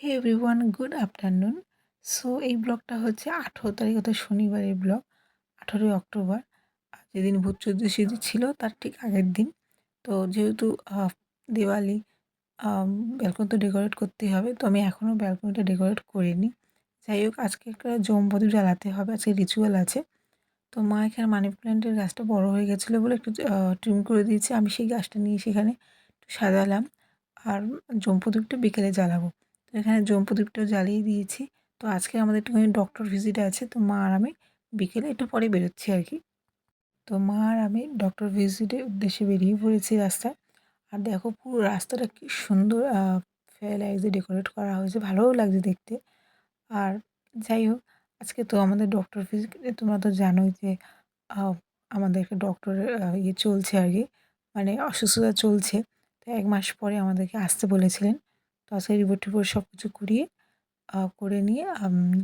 হে everyone, good afternoon. So এই ব্লগটা হচ্ছে 18 তারিখ অর্থাৎ শনিবারের ব্লগ, 18ই অক্টোবর। যেদিন ভূত চতুর্দশী ছিল তার ঠিক আগের দিন। তো যেহেতু দিওয়ালি, ব্যালকনি তো ডেকোরেট করতেই হবে, তো আমি এখনও ব্যালকনিটা ডেকোরেট করিনি। যাই হোক, আজকে একটা জমপ্রদীপ জ্বালাতে হবে, আজকে রিচুয়াল আছে। তো মা এখানে মানি প্ল্যান্টের গাছটা বড় হয়ে গেছিলো বলে একটু ট্রিম করে দিয়েছে। আমি সেই গাছটা নিয়ে সেখানে একটু সাজালাম, আর জমপ্রদীপটা বিকেলে জ্বালাবো। তো এখানে জমপ্রদীপটাও জ্বালিয়ে দিয়েছি। তো আজকে আমাদের একটুখানি ডক্টর ভিজিট আছে, তো মা আর আমি বিকেলে একটু পরে বেরোচ্ছি আর কি। তো মা আর আমি ডক্টর ভিজিটের উদ্দেশ্যে বেরিয়ে পড়েছি রাস্তায়। আর দেখো পুরো রাস্তাটা কি সুন্দর ফেয়ার ডেকোরেট করা হয়েছে, ভালোও লাগছে দেখতে। আর যাই হোক, আজকে তো আমাদের ডক্টর ভিজিটে তোমরা তো জানোই যে আ আমাদের একটা ডক্টরের চলছে আর কি, মানে অসুস্থতা চলছে। তো ১ মাস পরে আমাদেরকে আসতে বলেছিলেন। তো আজকে রিপোর্ট-টিপোর্ট সব কিছু করিয়ে করে নিয়ে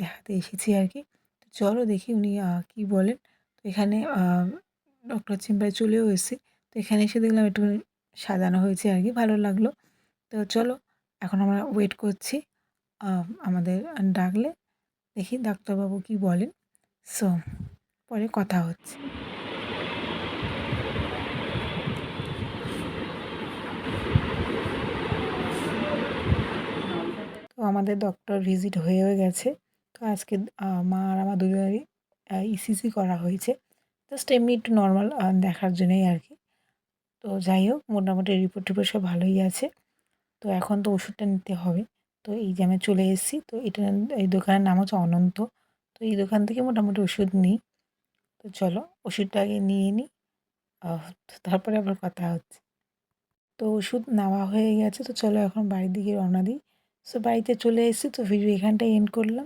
দেখাতে এসেছি আর কি। তো চলো দেখি উনি কী বলেন। তো এখানে ডক্টর চেম্বারে চলেও এসেছি। তো এখানে এসে দেখলাম একটুখানি সাজানো হয়েছে আর কি, ভালো লাগলো। তো চলো, এখন আমরা ওয়েট করছি আমাদের ডাকলে, দেখি ডাক্তারবাবু কী বলেন। সো পরে কথা হচ্ছে। তো আমাদের ডক্টর ভিজিট হয়েও গেছে। তো আজকে মা আর আমার দুজনেরই ইসিজি করা হয়েছে। জাস্ট এমনি একটু নর্মাল দেখার জন্যই আর কি। তো যাই হোক, মোটামুটি রিপোর্ট-টিপোর্ট সব ভালোই আছে। তো এখন তো ওষুধটা নিতে হবে। তো এই যে আমি চলে এসেছি। তো এই দোকানের নাম হচ্ছে অনন্ত। তো এই দোকান থেকে মোটামুটি ওষুধ নিই। তো চলো ওষুধটা আগে নিয়ে নিই, তারপরে আবার কথা হচ্ছে। তো ওষুধ নেওয়া হয়ে গেছে। তো চলো এখন বাড়ির দিকে রওনা দিই। সো বাড়িতে চলে এসেছি। তো ভিডিও এখানটায় এন্ড করলাম।